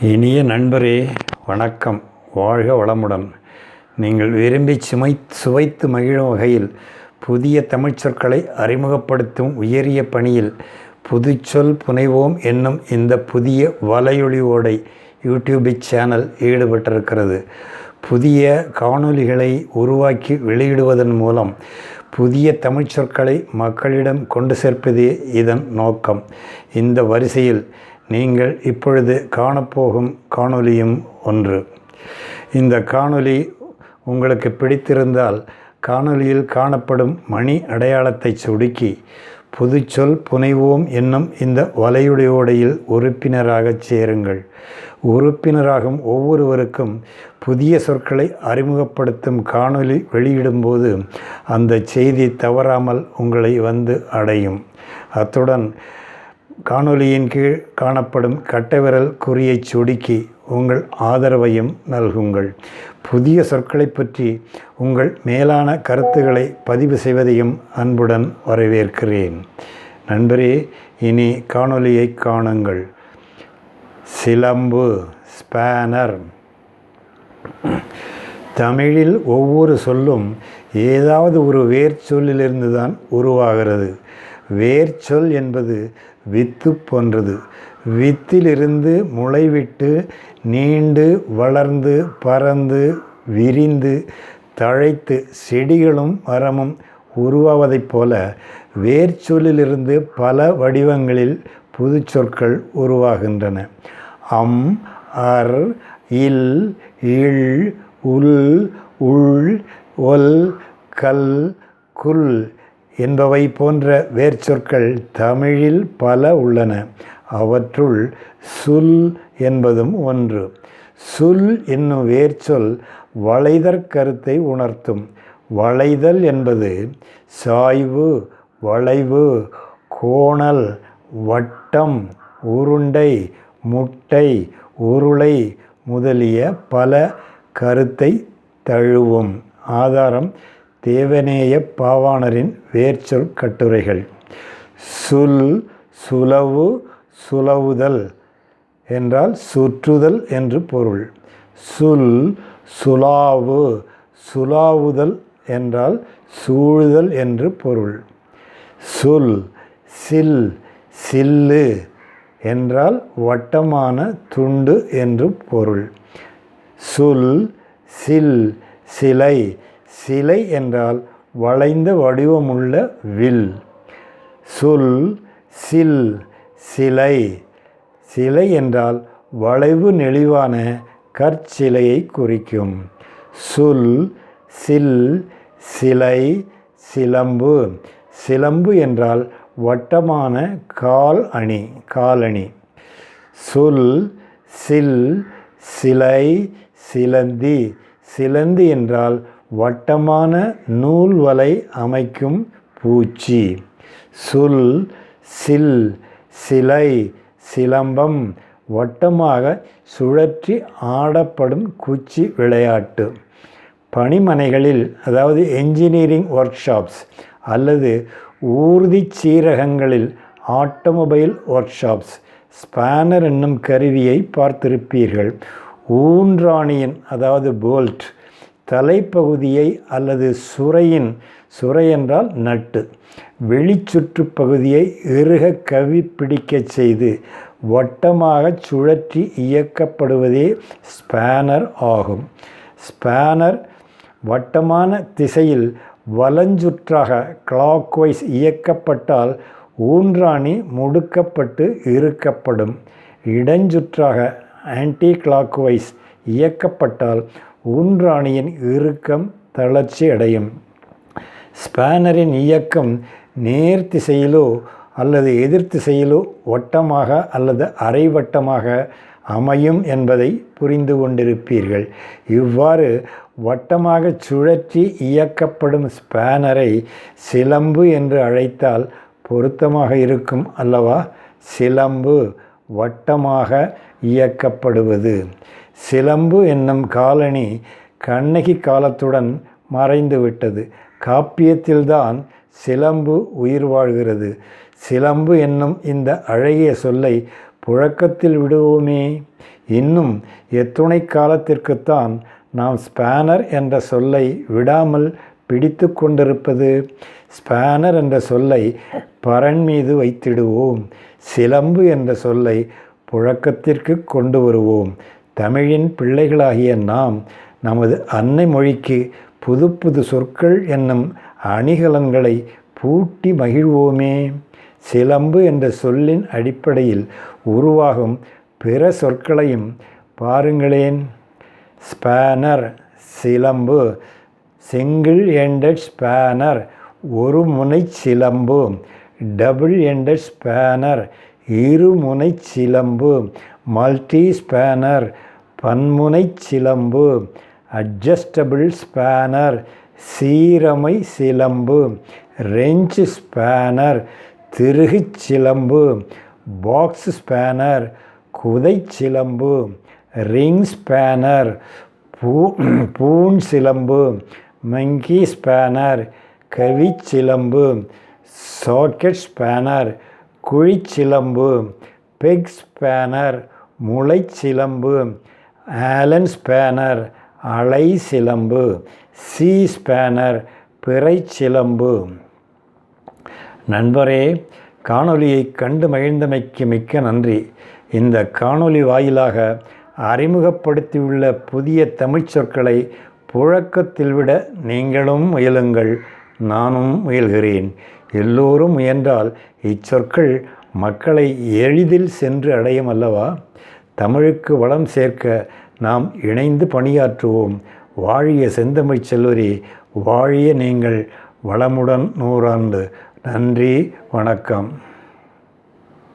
இனிய நண்பரே, வணக்கம். வாழ்க வளமுடன். நீங்கள் விரும்பி சுவைத்து மகிழும் வகையில் புதிய தமிழ்ச் சொற்களை அறிமுகப்படுத்தும் உயரிய பணியில் புதுச்சொல் புனைவோம் என்னும் இந்த புதிய வலையொலி ஓடை யூடியூப் சேனல் ஈடுபட்டிருக்கிறது. புதிய காணொளிகளை உருவாக்கி வெளியிடுவதன் மூலம் புதிய தமிழ்ச் சொற்களை மக்களிடம் கொண்டு சேர்ப்பதே இதன் நோக்கம். இந்த வரிசையில் நீங்கள் இப்பொழுது காணப்போகும் காணொளியும் ஒன்று. இந்த காணொளி உங்களுக்கு பிடித்திருந்தால் காணொளியில் காணப்படும் மணி அடையாளத்தை சொடுக்கி புதுச்சொல் புனைவோம் என்னும் இந்த வலையொலியோடையில் உறுப்பினராக சேருங்கள். உறுப்பினராகும் ஒவ்வொருவருக்கும் புதிய சொற்களை அறிமுகப்படுத்தும் காணொளி வெளியிடும்போது அந்த செய்தி தவறாமல் உங்களை வந்து அடையும். அத்துடன் காணொளியின் கீழ் காணப்படும் கட்டைவிரல் குறியை சொடுக்கி உங்கள் ஆதரவையும் நல்குங்கள். புதிய சொற்களை பற்றி உங்கள் மேலான கருத்துக்களை பதிவு செய்வதையும் அன்புடன் வரவேற்கிறேன். நண்பரே, இனி காணொளியை காணுங்கள். சிலம்பு, ஸ்பேனர். தமிழில் ஒவ்வொரு சொல்லும் ஏதாவது ஒரு வேர்ச்சொல்லிலிருந்து தான் உருவாகிறது. வேர்ச்சொல் என்பது வித்து போன்றது. வித்திலிருந்து முளைவிட்டு நீண்டு வளர்ந்து பறந்து விரிந்து தழைத்து செடிகளும் மரமும் உருவாவதைப் போல வேர்ச்சொல்லிலிருந்து பல வடிவங்களில் புது சொற்கள் உருவாகின்றன. அம், அர், இல், இல், உல், உள், ஒல், கல், குல் என்பவை போன்ற வேர்ச்சொற்கள் தமிழில் பல உள்ளன. அவற்றுள் சுல் என்பதும் ஒன்று. சுல் என்னும் வேர்ச்சொல் வளைதற் கருத்தை உணர்த்தும். வளைதல் என்பது சாய்வு, வளைவு, கோணல், வட்டம், உருண்டை, முட்டை, உருளை முதலிய பல கருத்தை தழுவும். ஆதாரம் தேவநேய பாவாணரின் வேர்ச்சொல் கட்டுரைகள். சுல், சுலவு, சுலவுதல் என்றால் சுற்றுதல் என்று பொருள். சுல், சுலாவு, சுலாவுதல் என்றால் சூழுதல் என்று பொருள். சுல், சில், சில்லு என்றால் வட்டமான துண்டு என்று பொருள். சுல், சில், சிலை, சிலை என்றால் வளைந்த வடிவமுள்ள வில். சுல், சில், சிலை, சிலை என்றால் வளைவு நெளிவான கற்சிலையை குறிக்கும். சுல், சில், சிலை, சிலம்பு. சிலம்பு என்றால் வட்டமான காலணி. சுல், சில், சிலை, சிலந்தி. சிலந்தி என்றால் வட்டமான நூல் வலை அமைக்கும் பூச்சி. சுல், சில், சிலை, சிலம்பம் வட்டமாக சுழற்றி ஆடப்படும் குச்சி விளையாட்டு. பணிமனைகளில், அதாவது என்ஜினியரிங் ஒர்க் ஷாப்ஸ் அல்லது ஊர்தி சீரகங்களில் ஆட்டோமொபைல் ஒர்க் ஷாப்ஸ் ஸ்பேனர் என்னும் கருவியை பார்த்திருப்பீர்கள். ஊன்றாணியின், அதாவது போல்ட், தலைப்பகுதியை அல்லது சுரை என்றால் நட்டு, வெளிச்சுற்றுப்பகுதியை இறுக கவி பிடிக்கச் செய்து வட்டமாக சுழற்றி இயக்கப்படுவதே ஸ்பேனர் ஆகும். ஸ்பேனர் வட்டமான திசையில் வலஞ்சுற்றாக கிளாக்வைஸ் இயக்கப்பட்டால் ஊன்றாணி முடுக்கப்பட்டு இறுக்கப்படும். இடஞ்சுற்றாக ஆன்டி கிளாக்வைஸ் இயக்கப்பட்டால் ஊன்றாணியின் இறுக்கம் தளர்ச்சி அடையும். ஸ்பேனரின் இயக்கம் நேர் திசையிலோ அல்லது எதிர் திசையிலோ வட்டமாக அல்லது அரைவட்டமாக அமையும் என்பதை புரிந்து கொண்டிருப்பீர்கள். இவ்வாறு வட்டமாக சுழற்றி இயக்கப்படும் ஸ்பேனரை சிலம்பு என்று அழைத்தால் பொருத்தமாக இருக்கும் அல்லவா? சிலம்பு வட்டமாக இயக்கப்படுவது. சிலம்பு என்னும் காலணி கண்ணகி காலத்துடன் மறைந்துவிட்டது. காப்பியத்தில்தான் சிலம்பு உயிர் வாழ்கிறது. சிலம்பு என்னும் இந்த அழகிய சொல்லை புழக்கத்தில் விடுவோமே. இன்னும் எத்துணை காலத்திற்குத்தான் நாம் ஸ்பேனர் என்ற சொல்லை விடாமல் பிடித்து கொண்டிருப்பது? ஸ்பேனர் என்ற சொல்லை பரண் மீது வைத்திடுவோம். சிலம்பு என்ற சொல்லை புழக்கத்திற்கு கொண்டு வருவோம். தமிழின் பிள்ளைகளாகிய நாம் நமது அன்னை மொழிக்கு புது புது சொற்கள் என்னும் அணிகலன்களை பூட்டி மகிழ்வோமே. சிலம்பு என்ற சொல்லின் அடிப்படையில் உருவாகும் பிற சொற்களையும் பாருங்களேன். ஸ்பேனர் சிலம்பு, சிங்கிள் எண்டட் ஸ்பேனர் ஒரு முனை சிலம்பு, டபுள் எண்டட் ஸ்பேனர் இருமுனை சிலம்பு, மல்டி ஸ்பேனர் பன்முனை சிலம்பு, அட்ஜஸ்டபிள் ஸ்பேனர் சீரமை சிலம்பு, ரெஞ்ச் ஸ்பேனர் திருகுச் சிலம்பு, பாக்ஸ் ஸ்பேனர் குதை சிலம்பு, ரிங் ஸ்பேனர் பூண் சிலம்பு, மங்கி ஸ்பேனர் கவிச்சிலம்பு, சாக்கெட் ஸ்பேனர் குழிச்சிலம்பு, பெக் ஸ்பேனர் முளைச்சிலம்பு, ஆலன் ஸ்பேனர் அலை சிலம்பு, சி ஸ்பேனர் பிறை சிலம்பு. நண்பரே, காணொளியை கண்டு மகிழ்ந்தமைக்கு மிக்க நன்றி. இந்த காணொளி வாயிலாக அறிமுகப்படுத்தியுள்ள புதிய தமிழ் சொற்களை புழக்கத்தில் விட நீங்களும் முயலுங்கள், நானும் முயல்கிறேன். எல்லோரும் முயன்றால் இச்சொற்கள் மக்களை எளிதில் சென்று அடையும் அல்லவா? தமிழுக்கு வளம் சேர்க்க நாம் இணைந்து பணியாற்றுவோம். வாழிய செந்தமிழ் செல்வரே, வாழிய நீங்கள், வளமுடன் 100 ஆண்டு. நன்றி, வணக்கம்.